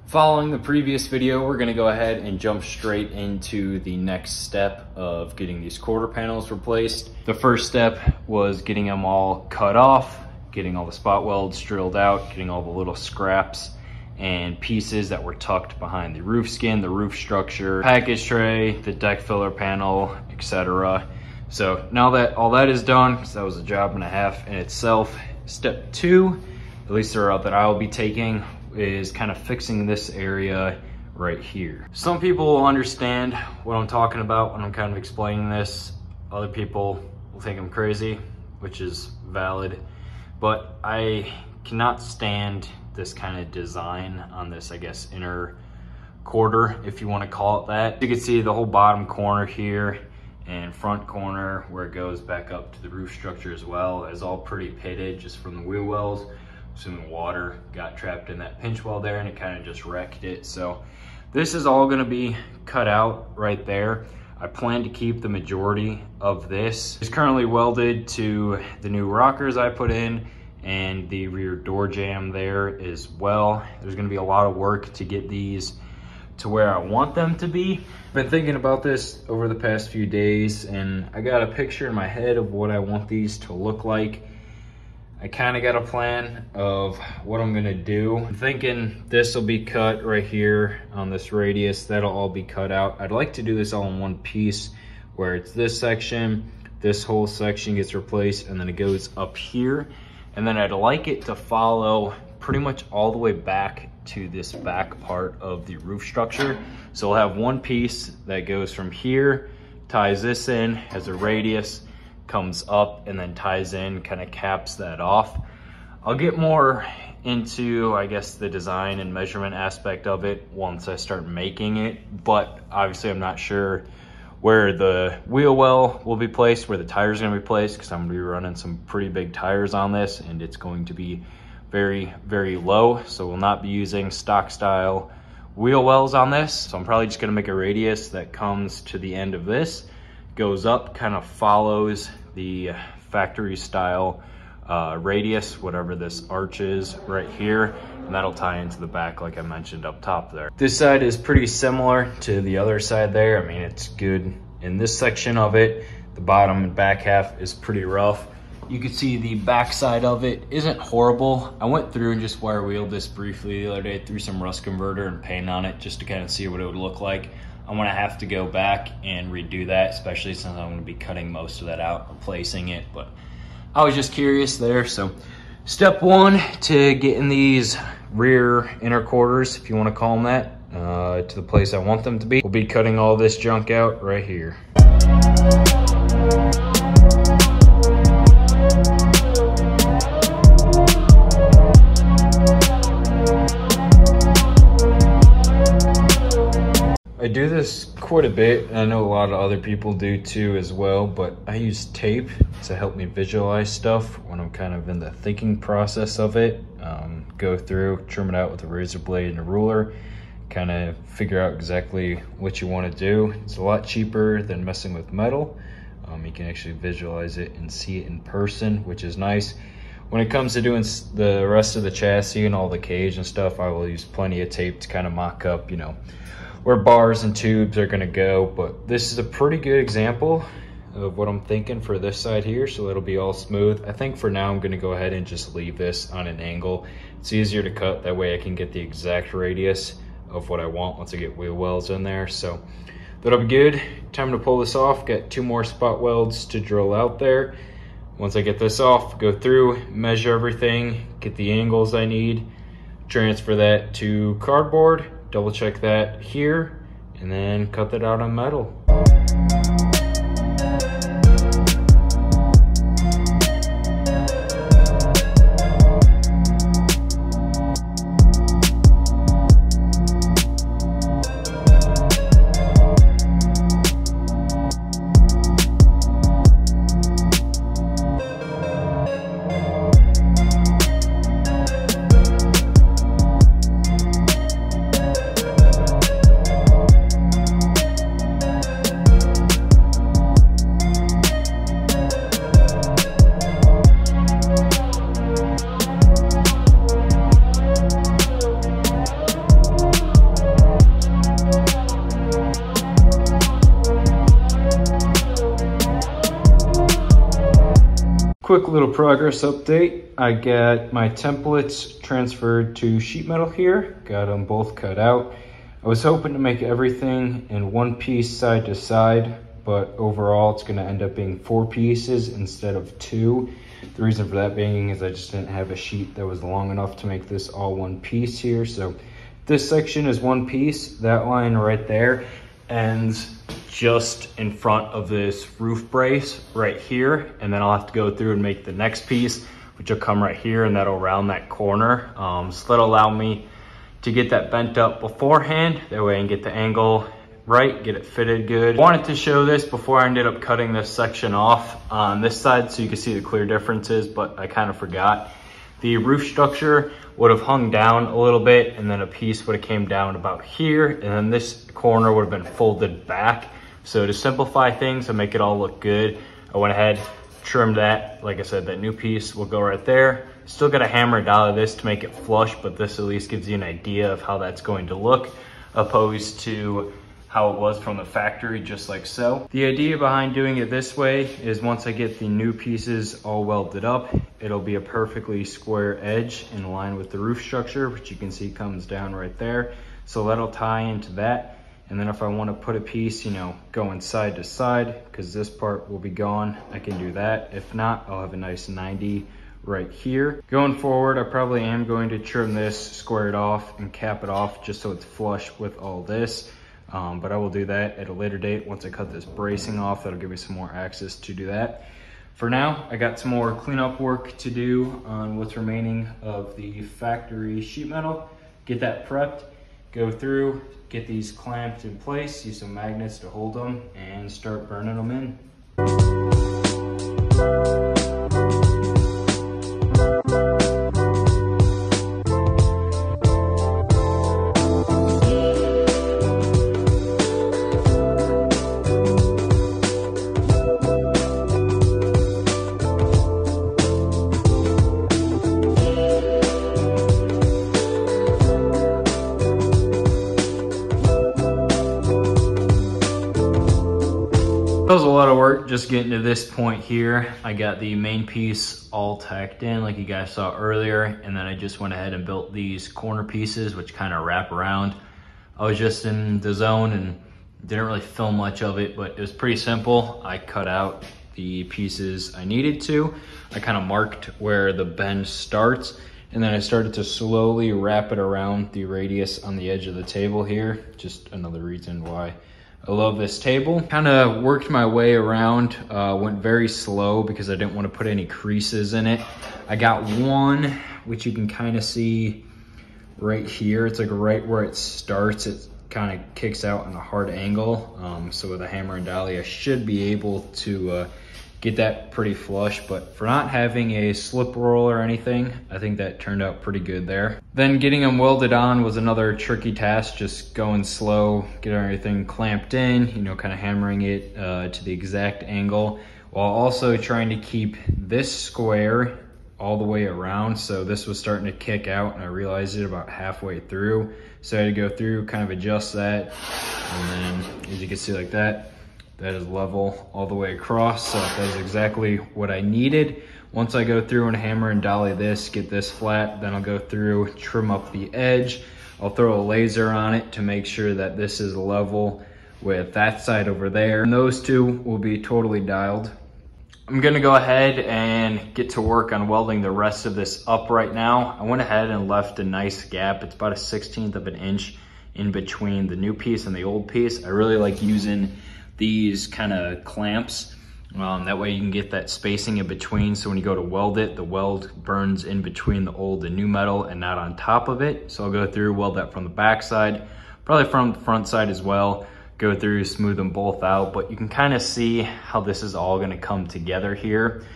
Following the previous video, we're gonna go ahead and jump straight into the next step of getting these quarter panels replaced. The first step was getting them all cut off, getting all the spot welds drilled out, getting all the little scraps and pieces that were tucked behind the roof skin, the roof structure, package tray, the deck filler panel, etc. So now that all that is done, because that was a job and a half in itself, step two, at least the route that I will be taking, is kind of fixing this area right here. Some people will understand what I'm talking about when I'm kind of explaining this. Other people will think I'm crazy, which is valid, but I cannot stand this kind of design on this, I guess, inner quarter, if you want to call it that. You can see the whole bottom corner here and front corner where it goes back up to the roof structure as well is all pretty pitted just from the wheel wells. Assuming water got trapped in that pinch weld there and it kind of just wrecked it. So this is all going to be cut out right there. I plan to keep the majority of this. It's currently welded to the new rockers I put in and the rear door jamb there as well. There's going to be a lot of work to get these to where I want them to be. I've been thinking about this over the past few days and I got a picture in my head of what I want these to look like. I kind of got a plan of what I'm gonna do. I'm thinking this will be cut right here on this radius. That'll all be cut out. I'd like to do this all in one piece where it's this section, this whole section gets replaced, and then it goes up here. And then I'd like it to follow pretty much all the way back to this back part of the roof structure. So we'll have one piece that goes from here, ties this in, has a radius, comes up and then ties in, kind of caps that off. I'll get more into, I guess, the design and measurement aspect of it once I start making it, but obviously I'm not sure where the wheel well will be placed, where the tires are going to be placed, because I'm going to be running some pretty big tires on this and it's going to be very, very low. So we'll not be using stock style wheel wells on this. So I'm probably just going to make a radius that comes to the end of this, goes up, kind of follows the factory style radius, whatever this arch is right here, and that'll tie into the back like I mentioned up top there. This side is pretty similar to the other side there. I mean, it's good in this section of it. The bottom and back half is pretty rough. You can see the back side of it isn't horrible. I went through and just wire wheeled this briefly the other day, threw some rust converter and paint on it just to kind of see what it would look like. I'm gonna have to go back and redo that, especially since I'm gonna be cutting most of that out, replacing it, but I was just curious there. So step one to getting these rear inner quarters, if you wanna call them that, to the place I want them to be, we'll be cutting all this junk out right here. I do this quite a bit, and I know a lot of other people do too as well, but I use tape to help me visualize stuff when I'm kind of in the thinking process of it. Go through, trim it out with a razor blade and a ruler, kind of figure out exactly what you want to do. It's a lot cheaper than messing with metal. You can actually visualize it and see it in person, which is nice. When it comes to doing the rest of the chassis and all the cage and stuff, I will use plenty of tape to kind of mock up, you know, where bars and tubes are gonna go, but this is a pretty good example of what I'm thinking for this side here, so it'll be all smooth. I think for now I'm gonna go ahead and just leave this on an angle. It's easier to cut, that way I can get the exact radius of what I want once I get wheel welds in there. So that'll be good. Time to pull this off. Got 2 more spot welds to drill out there. Once I get this off, go through, measure everything, get the angles I need, transfer that to cardboard, double check that here, and then cut that out on metal. Quick little progress update. I got my templates transferred to sheet metal here. Got them both cut out. I was hoping to make everything in one piece side to side, but overall it's gonna end up being 4 pieces instead of 2. The reason for that being is I just didn't have a sheet that was long enough to make this all one piece here. So this section is one piece, that line right there ends just in front of this roof brace right here, and then I'll have to go through and make the next piece, which will come right here, and that'll round that corner. So that'll allow me to get that bent up beforehand, that way I can get the angle right, get it fitted good. I wanted to show this before I ended up cutting this section off on this side so you can see the clear differences, but I kind of forgot. The roof structure would have hung down a little bit, and then a piece would have came down about here, and then this corner would have been folded back. So to simplify things and make it all look good, I went ahead, trimmed that. Like I said, that new piece will go right there. Still got to hammer it out of this to make it flush, but this at least gives you an idea of how that's going to look, opposed to how it was from the factory, just like so. The idea behind doing it this way is once I get the new pieces all welded up, it'll be a perfectly square edge in line with the roof structure, which you can see comes down right there. So that'll tie into that. And then if I want to put a piece, you know, going side to side, because this part will be gone, I can do that. If not, I'll have a nice 90 right here. Going forward, I probably am going to trim this, square it off, and cap it off just so it's flush with all this. But I will do that at a later date. Once I cut this bracing off, that'll give me some more access to do that. For now, I got some more cleanup work to do on what's remaining of the factory sheet metal. Get that prepped, go through, get these clamped in place, use some magnets to hold them, and start burning them in. That was a lot of work just getting to this point here. I got the main piece all tacked in like you guys saw earlier, and then I just went ahead and built these corner pieces which kind of wrap around. I was just in the zone and didn't really film much of it, but it was pretty simple. I cut out the pieces I needed to. I kind of marked where the bend starts, and then I started to slowly wrap it around the radius on the edge of the table here. Just another reason why I love this table. Kind of worked my way around, went very slow because I didn't want to put any creases in it. I got one, which you can kind of see right here. It's like right where it starts. It kind of kicks out on a hard angle. So with a hammer and dolly, I should be able to get that pretty flush, but for not having a slip roll or anything, I think that turned out pretty good there. Then getting them welded on was another tricky task, just going slow, getting everything clamped in, you know, kind of hammering it to the exact angle, while also trying to keep this square all the way around. So this was starting to kick out, and I realized it about halfway through. So I had to go through, kind of adjust that, and then as you can see like that, that is level all the way across. So that is exactly what I needed. Once I go through and hammer and dolly this, get this flat, then I'll go through, trim up the edge. I'll throw a laser on it to make sure that this is level with that side over there. And those two will be totally dialed. I'm gonna go ahead and get to work on welding the rest of this up right now. I went ahead and left a nice gap. It's about a 1/16 of an inch in between the new piece and the old piece. I really like using these kind of clamps. That way you can get that spacing in between, so when you go to weld it, the weld burns in between the old and new metal and not on top of it. So I'll go through, weld that from the back side, probably from the front side as well, go through, smooth them both out, but you can kind of see how this is all gonna come together here.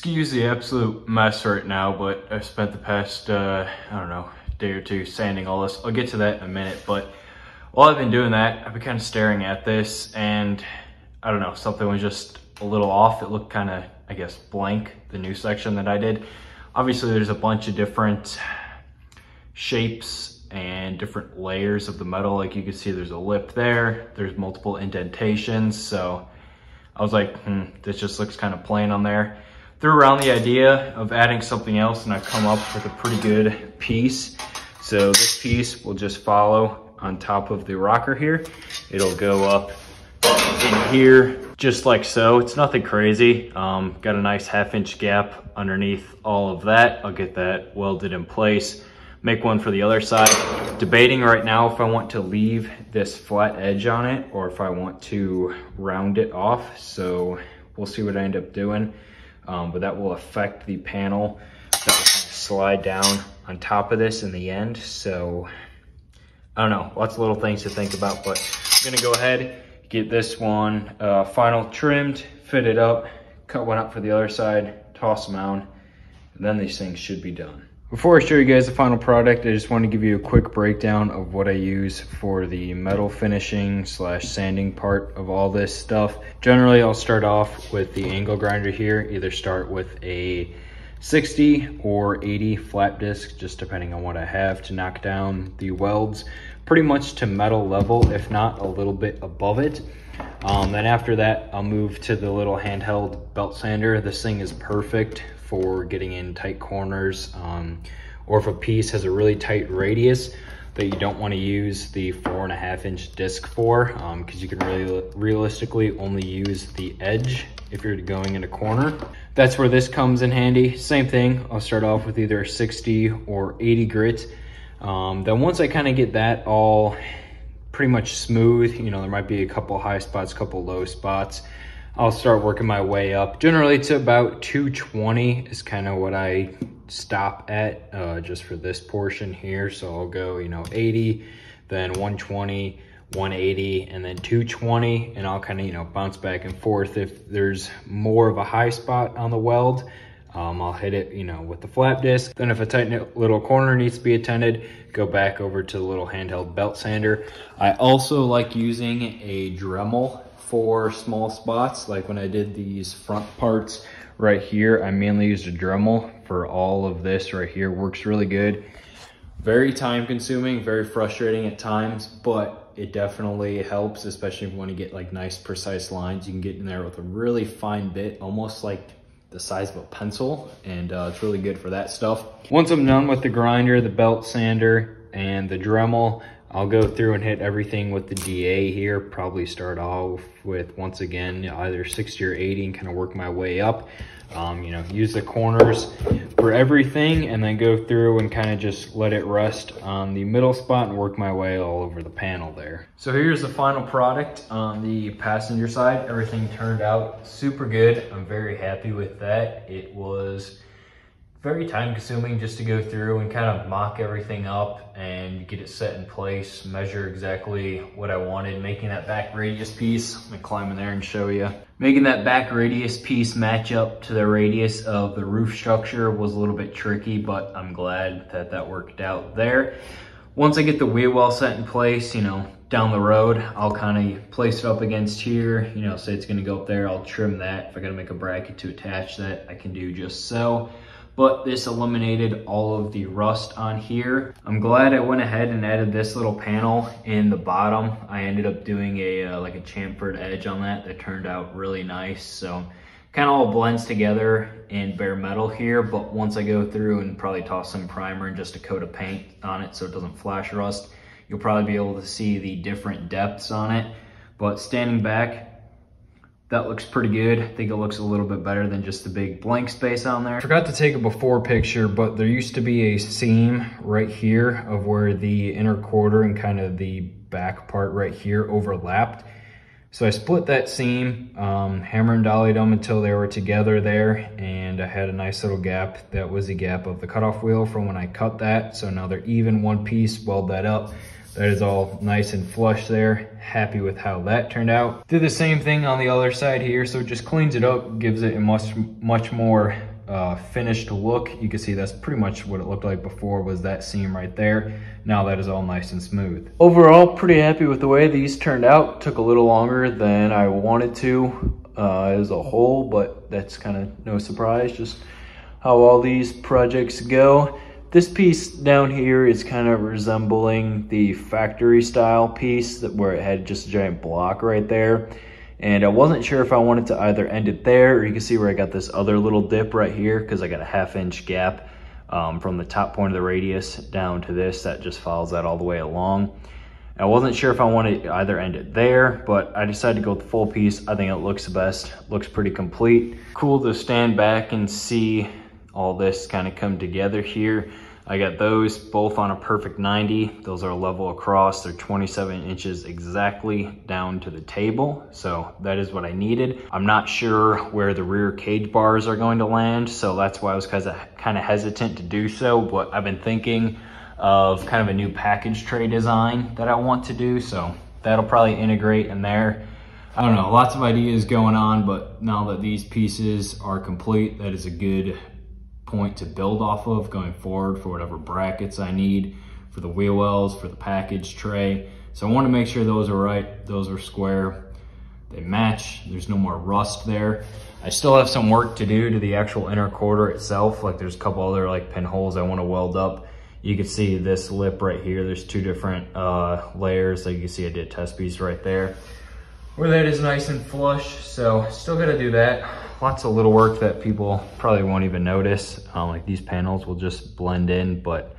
Excuse the absolute mess right now, but I've spent the past, I don't know, day or two sanding all this. I'll get to that in a minute, but while I've been doing that, I've been kind of staring at this and I don't know, something was just a little off. It looked kind of, I guess, blank, the new section that I did. Obviously, there's a bunch of different shapes and different layers of the metal. Like you can see there's a lip there, there's multiple indentations. So I was like, this just looks kind of plain on there. Threw around the idea of adding something else and I've come up with a pretty good piece. So this piece will just follow on top of the rocker here. It'll go up in here just like so. It's nothing crazy. Got a nice 1/2 inch gap underneath all of that. I'll get that welded in place. Make one for the other side. Debating right now if I want to leave this flat edge on it or if I want to round it off. So we'll see what I end up doing. But that will affect the panel that will kind of slide down on top of this in the end. So I don't know, lots of little things to think about, but I'm gonna go ahead, get this one final trimmed, fit it up, cut one up for the other side, toss them out, and then these things should be done. Before I show you guys the final product, I just want to give you a quick breakdown of what I use for the metal finishing / sanding part of all this stuff. Generally, I'll start off with the angle grinder here, either start with a 60 or 80 flat disc, just depending on what I have, to knock down the welds pretty much to metal level, if not a little bit above it. Then after that, I'll move to the little handheld belt sander. This thing is perfect for getting in tight corners, or if a piece has a really tight radius that you don't want to use the 4.5 inch disc for, because you can really realistically only use the edge if you're going in a corner. That's where this comes in handy. Same thing, I'll start off with either 60 or 80 grit. Then once I kind of get that all pretty much smooth, you know, there might be a couple high spots, couple low spots, I'll start working my way up. Generally to about 220 is kind of what I stop at, just for this portion here. So I'll go, you know, 80, then 120, 180, and then 220, and I'll kind of, you know, bounce back and forth. If there's more of a high spot on the weld, I'll hit it, you know, with the flap disc. Then if a tight little corner needs to be attended, go back over to the little handheld belt sander. I also like using a Dremel for small spots. Like when I did these front parts right here, I mainly used a Dremel for all of this right here. Works really good. Very time consuming, very frustrating at times, but it definitely helps, especially if you want to get like nice precise lines. You can get in there with a really fine bit, almost like the size of a pencil, and it's really good for that stuff. Once I'm done with the grinder, the belt sander, and the Dremel, I'll go through and hit everything with the DA here. Probably start off with, once again, either 60 or 80 and kind of work my way up. You know, use the corners for everything and then go through and kind of just let it rest on the middle spot and work my way all over the panel there. So here's the final product on the passenger side. Everything turned out super good. I'm very happy with that. It was very time consuming just to go through and kind of mock everything up and get it set in place, measure exactly what I wanted, making that back radius piece. I'm gonna climb in there and show you. Making that back radius piece match up to the radius of the roof structure was a little bit tricky, but I'm glad that that worked out there. Once I get the wheel well set in place, you know, down the road, I'll kind of place it up against here, you know, say it's gonna go up there, I'll trim that. If I gotta make a bracket to attach that, I can do just so. But this eliminated all of the rust on here. I'm glad I went ahead and added this little panel in the bottom. I ended up doing a like a chamfered edge on that turned out really nice. So kind of all blends together in bare metal here, but once I go through and probably toss some primer and just a coat of paint on it so it doesn't flash rust, you'll probably be able to see the different depths on it. But standing back, that looks pretty good. I think it looks a little bit better than just the big blank space on there. I forgot to take a before picture, but there used to be a seam right here of where the inner quarter and kind of the back part right here overlapped. So I split that seam, hammer and dollied them until they were together there, and I had a nice little gap. That was the gap of the cutoff wheel from when I cut that. So now they're even one piece, weld that up. That is all nice and flush there. Happy with how that turned out. Did the same thing on the other side here, so it just cleans it up, gives it a much more finished look. You can see that's pretty much what it looked like before, was that seam right there. Now that is all nice and smooth. Overall, pretty happy with the way these turned out. Took a little longer than I wanted to as a whole, but that's kind of no surprise, just how all these projects go. This piece down here is kind of resembling the factory style piece where it had just a giant block right there. And I wasn't sure if I wanted to either end it there, or you can see where I got this other little dip right here, because I got a 1/2 inch gap from the top point of the radius down to this that just follows that all the way along. I wasn't sure if I wanted to either end it there, but I decided to go with the full piece. I think it looks the best, looks pretty complete. Cool to stand back and see all this kind of come together here. I got those both on a perfect 90. Those are level across. They're 27 inches exactly down to the table. So that is what I needed. I'm not sure where the rear cage bars are going to land, so that's why I was kind of hesitant to do so. But I've been thinking of kind of a new package tray design that I want to do. So that'll probably integrate in there. I don't know, lots of ideas going on, but now that these pieces are complete, that is a good point to build off of going forward for whatever brackets I need for the wheel wells, for the package tray. So I want to make sure those are right, those are square, they match, there's no more rust there. I still have some work to do to the actual inner quarter itself. Like there's a couple other like pinholes I want to weld up. You can see this lip right here, there's two different layers. So you can see I did a test piece right there where that is nice and flush. So still gotta do that. Lots of little work that people probably won't even notice. Like these panels will just blend in, but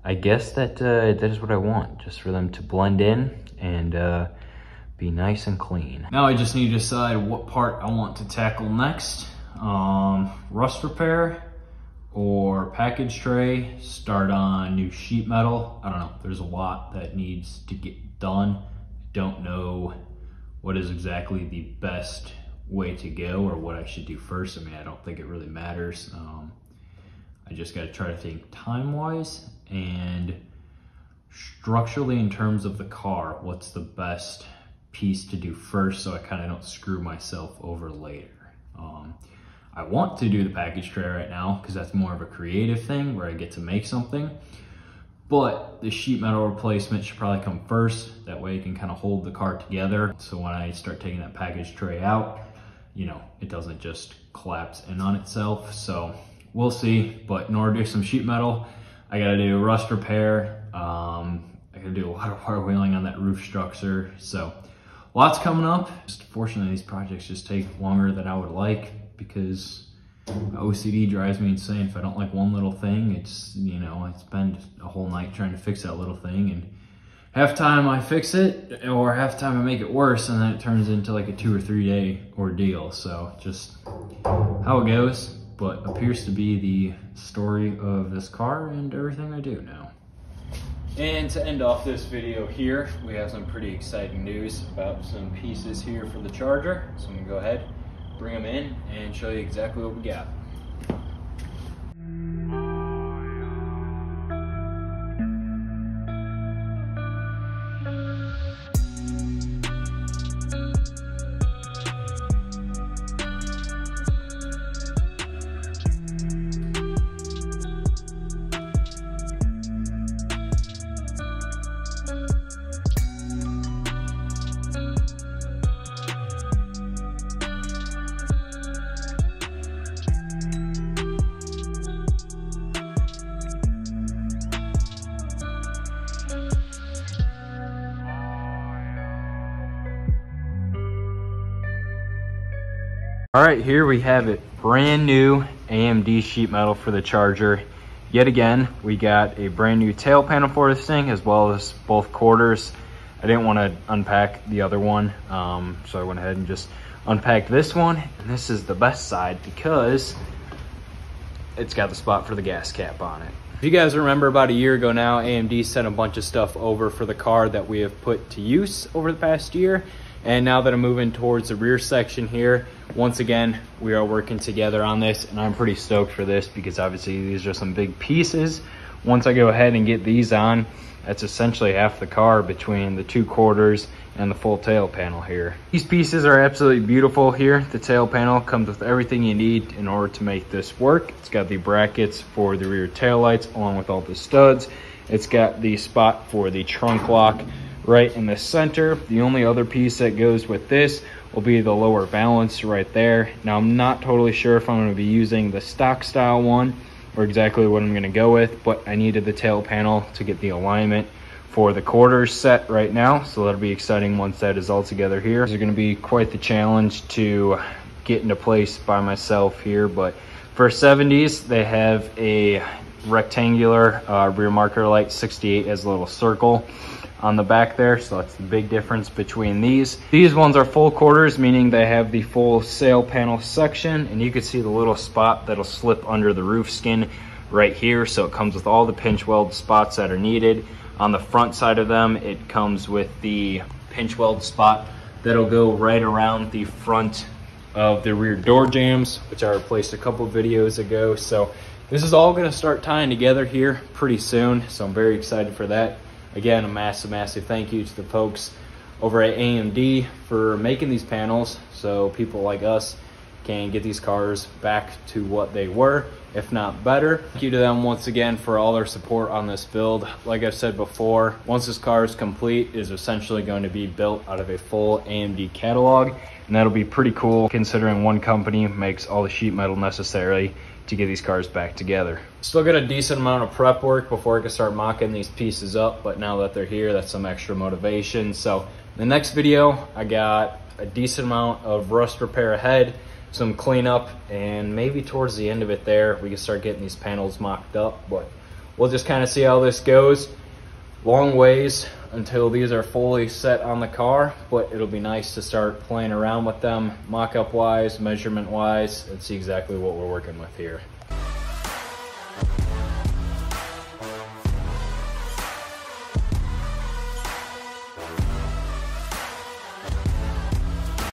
I guess that that is what I want, just for them to blend in and be nice and clean. Now I just need to decide what part I want to tackle next. Rust repair or package tray, start on new sheet metal. I don't know, there's a lot that needs to get done. Don't know what is exactly the best way to go or what I should do first. I mean, I don't think it really matters. I just got to try to think time-wise and structurally in terms of the car, what's the best piece to do first so I kind of don't screw myself over later. I want to do the package tray right now because that's more of a creative thing where I get to make something. But the sheet metal replacement should probably come first. That way it can kind of hold the car together. So when I start taking that package tray out, you know, it doesn't just collapse in on itself. So we'll see. But in order to do some sheet metal, I gotta do rust repair. I gotta do a lot of wire wheeling on that roof structure. So lots coming up. Just fortunately, these projects just take longer than I would like because my OCD drives me insane. If I don't like one little thing, it's, you know, I spend a whole night trying to fix that little thing, and half time I fix it or half time I make it worse, and then it turns into like a 2 or 3 day ordeal. So just how it goes, but appears to be the story of this car and everything I do now. And to end off this video here, we have some pretty exciting news about some pieces here for the Charger. So I'm gonna go ahead, bring them in and show you exactly what we got. All right, here we have it, brand new AMD sheet metal for the Charger. Yet again, we got a brand new tail panel for this thing, as well as both quarters. I didn't want to unpack the other one, so I went ahead and just unpacked this one. And this is the best side because it's got the spot for the gas cap on it. If you guys remember, about a year ago now, AMD sent a bunch of stuff over for the car that we have put to use over the past year. And now that I'm moving towards the rear section here, once again, we are working together on this, and I'm pretty stoked for this because obviously these are some big pieces once I go ahead and get these on, that's essentially half the car between the 2 quarters and the full tail panel here. These pieces are absolutely beautiful here. The tail panel comes with everything you need in order to make this work. It's got the brackets for the rear tail lights along with all the studs. It's got the spot for the trunk lock right in the center. The only other piece that goes with this will be the lower valance right there. Now I'm not totally sure if I'm going to be using the stock style one or exactly what I'm going to go with, but I needed the tail panel to get the alignment for the quarters set right now, so that'll be exciting once that is all together here. It's going to be quite the challenge to get into place by myself here, but for 70s they have a rectangular rear marker light. 68 has a little circle on the back there, so that's the big difference between these. These ones are full quarters, meaning they have the full sail panel section, and you can see the little spot that'll slip under the roof skin right here. So it comes with all the pinch weld spots that are needed. On the front side of them, it comes with the pinch weld spot that'll go right around the front of the rear door jambs, which I replaced a couple videos ago. So this is all going to start tying together here pretty soon, so I'm very excited for that. Again, a massive thank you to the folks over at AMD for making these panels so people like us can get these cars back to what they were, if not better. Thank you to them once again for all their support on this build. Like I've said before, once this car is complete, it is essentially going to be built out of a full AMD catalog, and that'll be pretty cool considering one company makes all the sheet metal necessary to get these cars back together. Still got a decent amount of prep work before I can start mocking these pieces up, but now that they're here, that's some extra motivation. So in the next video, I got a decent amount of rust repair ahead, some cleanup, and maybe towards the end of it there, we can start getting these panels mocked up, but we'll just kind of see how this goes. Long ways until these are fully set on the car, but it'll be nice to start playing around with them mock-up wise, measurement wise, and see exactly what we're working with here.